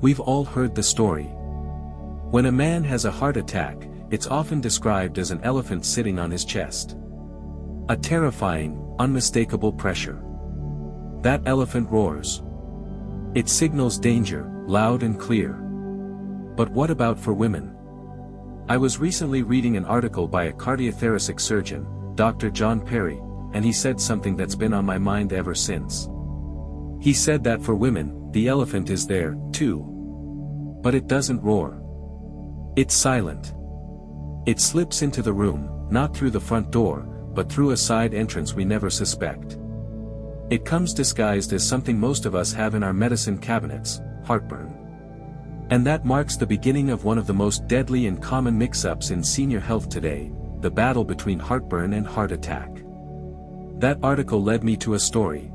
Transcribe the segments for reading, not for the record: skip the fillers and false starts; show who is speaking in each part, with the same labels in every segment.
Speaker 1: We've all heard the story. When a man has a heart attack, it's often described as an elephant sitting on his chest. A terrifying, unmistakable pressure. That elephant roars. It signals danger, loud and clear. But what about for women? I was recently reading an article by a cardiothoracic surgeon, Dr. John Perry, and he said something that's been on my mind ever since. He said that for women, the elephant is there, too. But it doesn't roar. It's silent. It slips into the room, not through the front door, but through a side entrance we never suspect. It comes disguised as something most of us have in our medicine cabinets, heartburn. And that marks the beginning of one of the most deadly and common mix-ups in senior health today, the battle between heartburn and heart attack. That article led me to a story.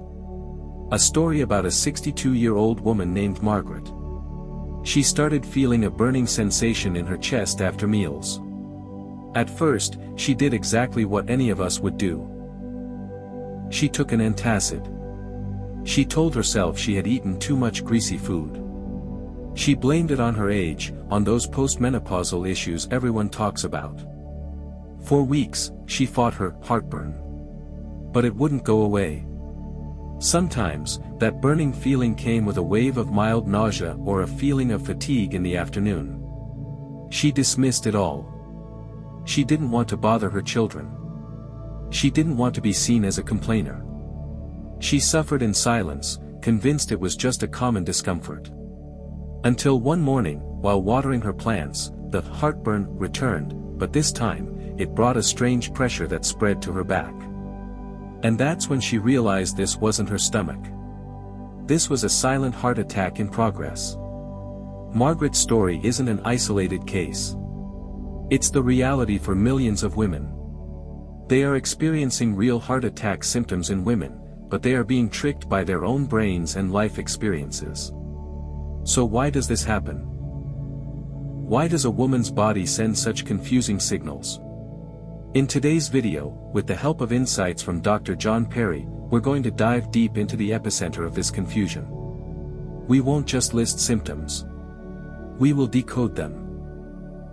Speaker 1: A story about a 62-year-old woman named Margaret. She started feeling a burning sensation in her chest after meals. At first, she did exactly what any of us would do. She took an antacid. She told herself she had eaten too much greasy food. She blamed it on her age, on those postmenopausal issues everyone talks about. For weeks, she fought her heartburn. But it wouldn't go away. Sometimes, that burning feeling came with a wave of mild nausea or a feeling of fatigue in the afternoon. She dismissed it all. She didn't want to bother her children. She didn't want to be seen as a complainer. She suffered in silence, convinced it was just a common discomfort. Until one morning, while watering her plants, the heartburn returned, but this time, it brought a strange pressure that spread to her back. And that's when she realized this wasn't her stomach. This was a silent heart attack in progress. Margaret's story isn't an isolated case. It's the reality for millions of women. They are experiencing real heart attack symptoms in women, but they are being tricked by their own brains and life experiences. So why does this happen? Why does a woman's body send such confusing signals? In today's video, with the help of insights from Dr. John Perry, we're going to dive deep into the epicenter of this confusion. We won't just list symptoms. We will decode them.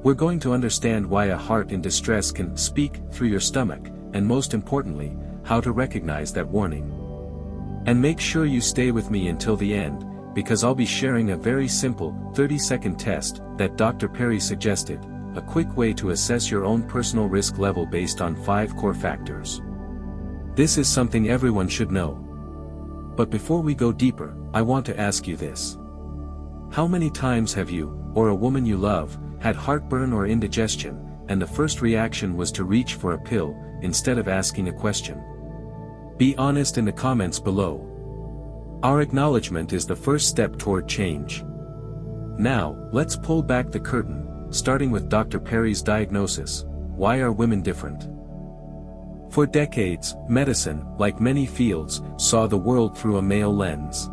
Speaker 1: We're going to understand why a heart in distress can speak through your stomach, and most importantly, how to recognize that warning. And make sure you stay with me until the end, because I'll be sharing a very simple, 30-second test that Dr. Perry suggested, a quick way to assess your own personal risk level based on 5 core factors. This is something everyone should know. But before we go deeper, I want to ask you this. How many times have you, or a woman you love, had heartburn or indigestion, and the first reaction was to reach for a pill, instead of asking a question? Be honest in the comments below. Our acknowledgement is the first step toward change. Now, let's pull back the curtain, starting with Dr. Perry's diagnosis. Why are women different? For decades, medicine, like many fields, saw the world through a male lens.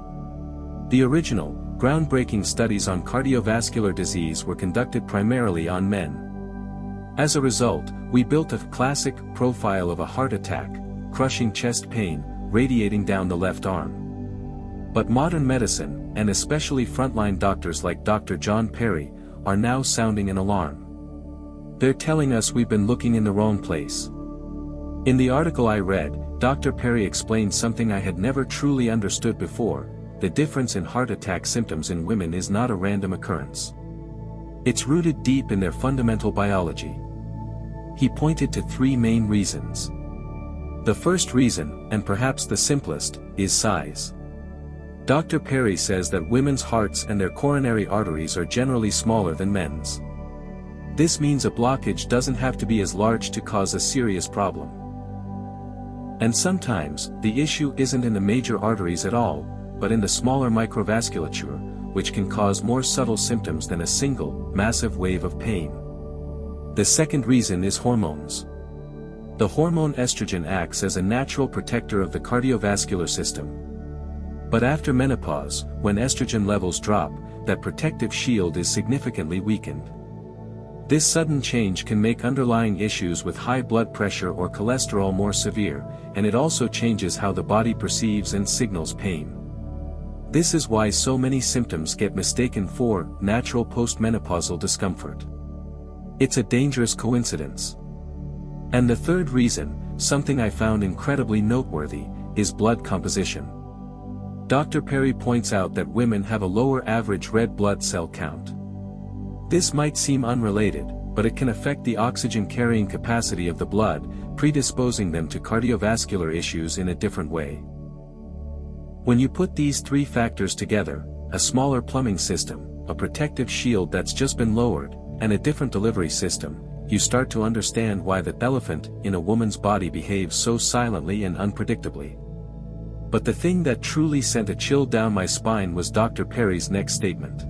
Speaker 1: The original, groundbreaking studies on cardiovascular disease were conducted primarily on men. As a result, we built a classic profile of a heart attack, crushing chest pain, radiating down the left arm. But modern medicine, and especially frontline doctors like Dr. John Perry, are now sounding an alarm. They're telling us we've been looking in the wrong place. In the article I read, Dr. Perry explained something I had never truly understood before: the difference in heart attack symptoms in women is not a random occurrence. It's rooted deep in their fundamental biology. He pointed to 3 main reasons. The first reason, and perhaps the simplest, is size. Dr. Perry says that women's hearts and their coronary arteries are generally smaller than men's. This means a blockage doesn't have to be as large to cause a serious problem. And sometimes, the issue isn't in the major arteries at all, but in the smaller microvasculature, which can cause more subtle symptoms than a single, massive wave of pain. The second reason is hormones. The hormone estrogen acts as a natural protector of the cardiovascular system. But after menopause, when estrogen levels drop, that protective shield is significantly weakened. This sudden change can make underlying issues with high blood pressure or cholesterol more severe, and it also changes how the body perceives and signals pain. This is why so many symptoms get mistaken for natural postmenopausal discomfort. It's a dangerous coincidence. And the third reason, something I found incredibly noteworthy, is blood composition. Dr. Perry points out that women have a lower average red blood cell count. This might seem unrelated, but it can affect the oxygen-carrying capacity of the blood, predisposing them to cardiovascular issues in a different way. When you put these three factors together, a smaller plumbing system, a protective shield that's just been lowered, and a different delivery system, you start to understand why the elephant in a woman's body behaves so silently and unpredictably. But the thing that truly sent a chill down my spine was Dr. Perry's next statement.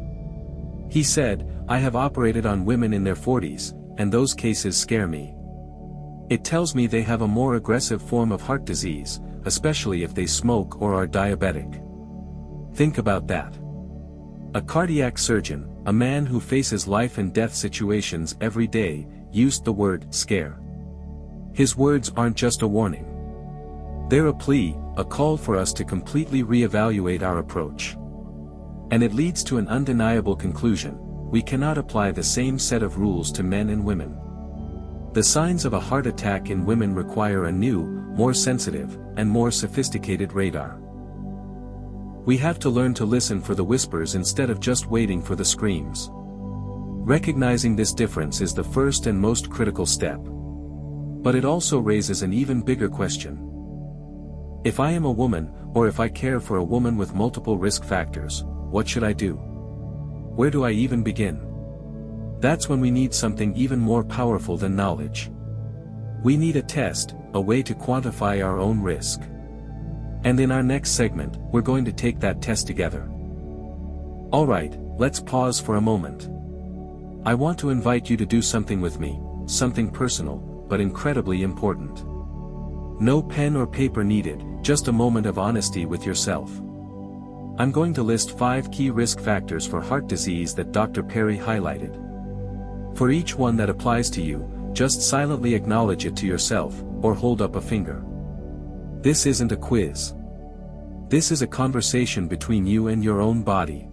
Speaker 1: He said, "I have operated on women in their 40s, and those cases scare me. It tells me they have a more aggressive form of heart disease, especially if they smoke or are diabetic." Think about that. A cardiac surgeon, a man who faces life and death situations every day, used the word scare. His words aren't just a warning. They're a plea, a call for us to completely reevaluate our approach. And it leads to an undeniable conclusion: we cannot apply the same set of rules to men and women. The signs of a heart attack in women require a new, more sensitive, and more sophisticated radar. We have to learn to listen for the whispers instead of just waiting for the screams. Recognizing this difference is the first and most critical step. But it also raises an even bigger question. If I am a woman, or if I care for a woman with multiple risk factors, what should I do? Where do I even begin? That's when we need something even more powerful than knowledge. We need a test, a way to quantify our own risk. And in our next segment, we're going to take that test together. Alright, let's pause for a moment. I want to invite you to do something with me, something personal, but incredibly important. No pen or paper needed, just a moment of honesty with yourself. I'm going to list 5 key risk factors for heart disease that Dr. Perry highlighted. For each one that applies to you, just silently acknowledge it to yourself, or hold up a finger. This isn't a quiz. This is a conversation between you and your own body.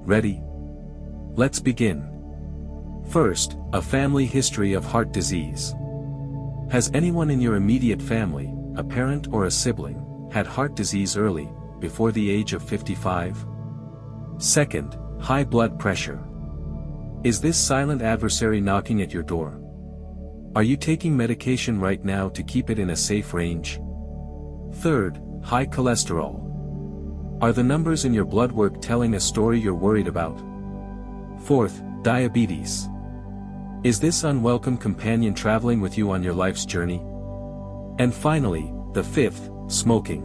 Speaker 1: Ready? Let's begin. First, a family history of heart disease. Has anyone in your immediate family, a parent or a sibling, had heart disease early, before the age of 55? Second, high blood pressure. Is this silent adversary knocking at your door? Are you taking medication right now to keep it in a safe range? Third, high cholesterol. Are the numbers in your blood work telling a story you're worried about? Fourth, diabetes. Is this unwelcome companion traveling with you on your life's journey? And finally, the fifth, smoking.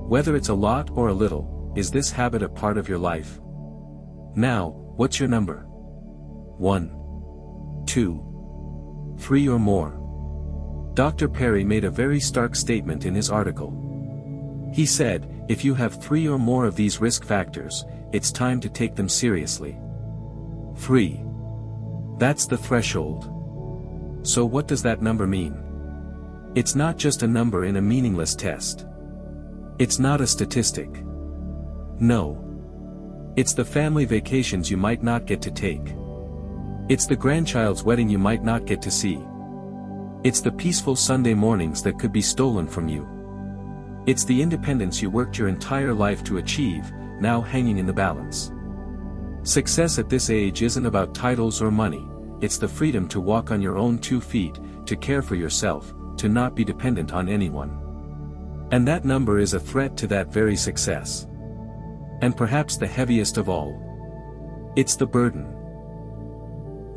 Speaker 1: Whether it's a lot or a little, is this habit a part of your life? Now, what's your number? 1, 2, 3 or more? Dr. Perry made a very stark statement in his article. He said, if you have 3 or more of these risk factors, it's time to take them seriously. 3. That's the threshold. So what does that number mean? It's not just a number in a meaningless test. It's not a statistic. No. It's the family vacations you might not get to take. It's the grandchild's wedding you might not get to see. It's the peaceful Sunday mornings that could be stolen from you. It's the independence you worked your entire life to achieve, now hanging in the balance. Success at this age isn't about titles or money, it's the freedom to walk on your own 2 feet, to care for yourself, to not be dependent on anyone. And that number is a threat to that very success. And perhaps the heaviest of all. It's the burden.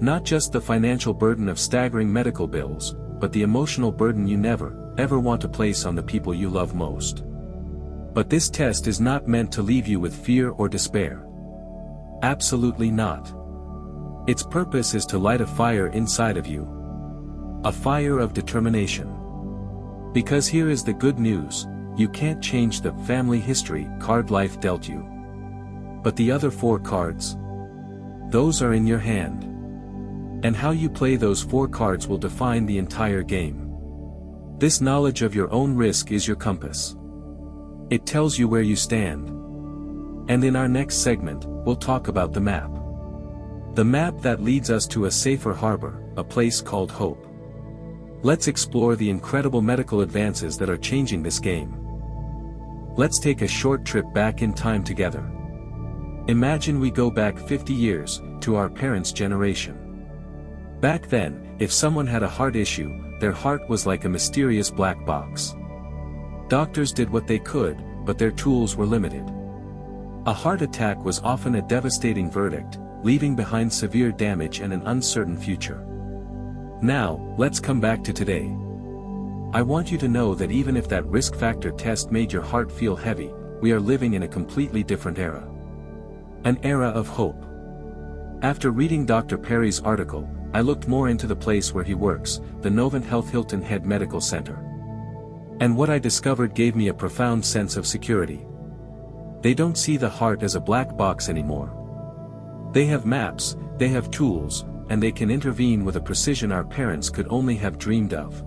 Speaker 1: Not just the financial burden of staggering medical bills, but the emotional burden you never, ever want to place on the people you love most. But this test is not meant to leave you with fear or despair. Absolutely not. Its purpose is to light a fire inside of you. A fire of determination. Because here is the good news, you can't change the family history card life dealt you. But the other 4 cards? Those are in your hand. And how you play those 4 cards will define the entire game. This knowledge of your own risk is your compass. It tells you where you stand, And in our next segment, we'll talk about the map. The map that leads us to a safer harbor, a place called hope. Let's explore the incredible medical advances that are changing this game. Let's take a short trip back in time together. Imagine we go back 50 years, to our parents' generation. Back then, if someone had a heart issue, their heart was like a mysterious black box. Doctors did what they could, but their tools were limited. A heart attack was often a devastating verdict, leaving behind severe damage and an uncertain future. Now, let's come back to today. I want you to know that even if that risk factor test made your heart feel heavy, we are living in a completely different era. An era of hope. After reading Dr. Perry's article, I looked more into the place where he works, the Novant Health Hilton Head Medical Center. And what I discovered gave me a profound sense of security. They don't see the heart as a black box anymore. They have maps, they have tools, and they can intervene with a precision our parents could only have dreamed of.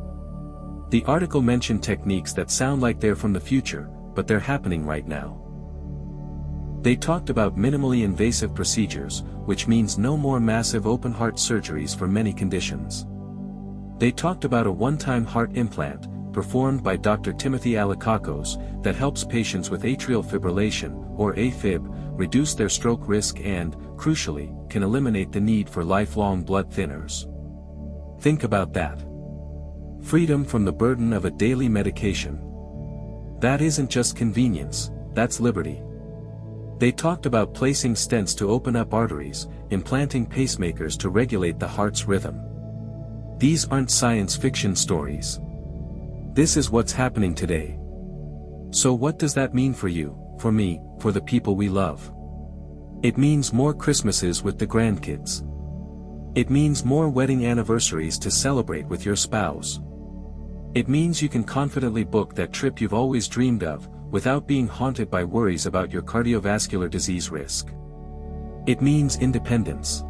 Speaker 1: The article mentioned techniques that sound like they're from the future, but they're happening right now. They talked about minimally invasive procedures, which means no more massive open-heart surgeries for many conditions. They talked about a one-time heart implant, performed by Dr. Timothy Alikakos, that helps patients with atrial fibrillation, or AFib, reduce their stroke risk and, crucially, can eliminate the need for lifelong blood thinners. Think about that. Freedom from the burden of a daily medication. That isn't just convenience, that's liberty. They talked about placing stents to open up arteries, implanting pacemakers to regulate the heart's rhythm. These aren't science fiction stories. This is what's happening today. So what does that mean for you, for me, for the people we love? It means more Christmases with the grandkids. It means more wedding anniversaries to celebrate with your spouse. It means you can confidently book that trip you've always dreamed of, without being haunted by worries about your cardiovascular disease risk. It means independence.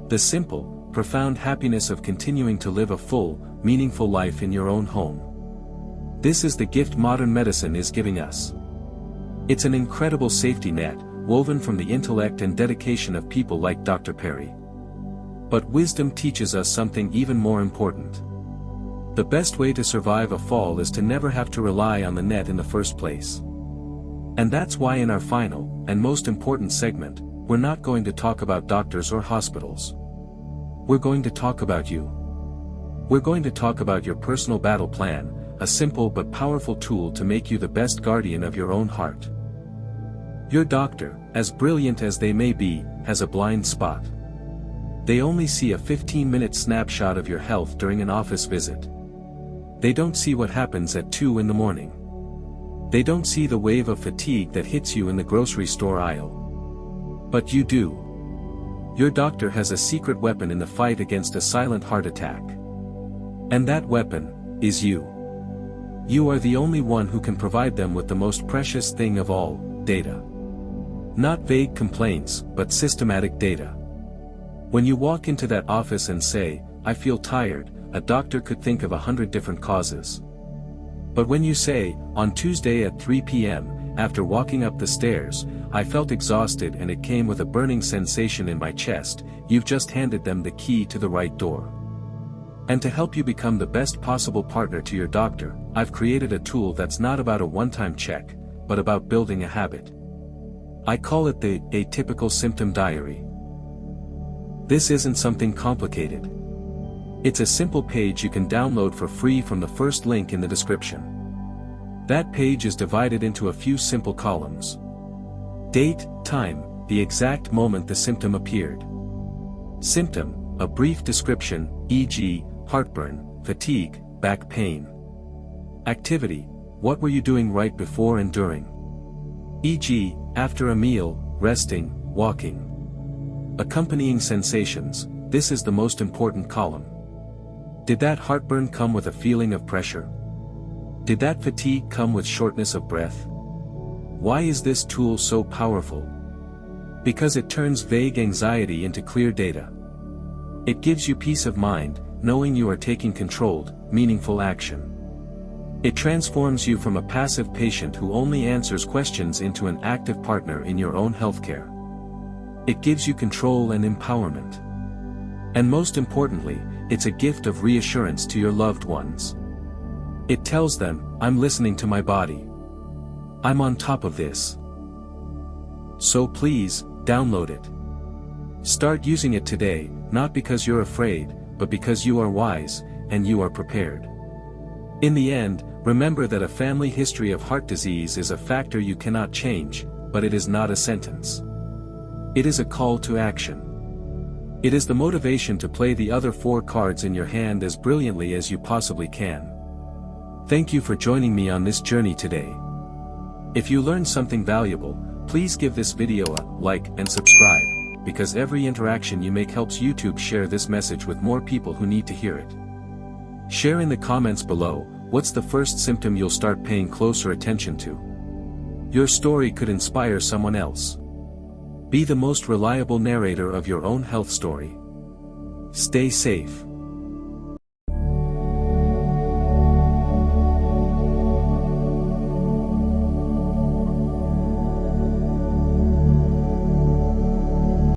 Speaker 1: The simple, profound happiness of continuing to live a full, meaningful life in your own home. This is the gift modern medicine is giving us. It's an incredible safety net, woven from the intellect and dedication of people like Dr. Perry. But wisdom teaches us something even more important. The best way to survive a fall is to never have to rely on the net in the first place. And that's why in our final, and most important segment, we're not going to talk about doctors or hospitals. We're going to talk about you. We're going to talk about your personal battle plan, a simple but powerful tool to make you the best guardian of your own heart. Your doctor, as brilliant as they may be, has a blind spot. They only see a 15-minute snapshot of your health during an office visit. They don't see what happens at 2 in the morning. They don't see the wave of fatigue that hits you in the grocery store aisle. But you do. Your doctor has a secret weapon in the fight against a silent heart attack. And that weapon is you. You are the only one who can provide them with the most precious thing of all, data. Not vague complaints, but systematic data. When you walk into that office and say, "I feel tired," a doctor could think of 100 different causes. But when you say, "On Tuesday at 3 p.m., after walking up the stairs, I felt exhausted and it came with a burning sensation in my chest," you've just handed them the key to the right door. And to help you become the best possible partner to your doctor, I've created a tool that's not about a one-time check, but about building a habit. I call it the Atypical Symptom Diary. This isn't something complicated. It's a simple page you can download for free from the first link in the description. That page is divided into a few simple columns. Date, time, the exact moment the symptom appeared. Symptom, a brief description, e.g., heartburn, fatigue, back pain. Activity, what were you doing right before and during? E.g., after a meal, resting, walking. Accompanying sensations, this is the most important column. Did that heartburn come with a feeling of pressure? Did that fatigue come with shortness of breath? Why is this tool so powerful? Because it turns vague anxiety into clear data. It gives you peace of mind, knowing you are taking controlled, meaningful action. It transforms you from a passive patient who only answers questions into an active partner in your own healthcare. It gives you control and empowerment. And most importantly, it's a gift of reassurance to your loved ones. It tells them, I'm listening to my body. I'm on top of this. So please, download it. Start using it today, not because you're afraid, but because you are wise, and you are prepared. In the end, remember that a family history of heart disease is a factor you cannot change, but it is not a sentence. It is a call to action. It is the motivation to play the other 4 cards in your hand as brilliantly as you possibly can. Thank you for joining me on this journey today. If you learned something valuable, please give this video a like and subscribe, because every interaction you make helps YouTube share this message with more people who need to hear it. Share in the comments below, what's the first symptom you'll start paying closer attention to? Your story could inspire someone else. Be the most reliable narrator of your own health story. Stay safe.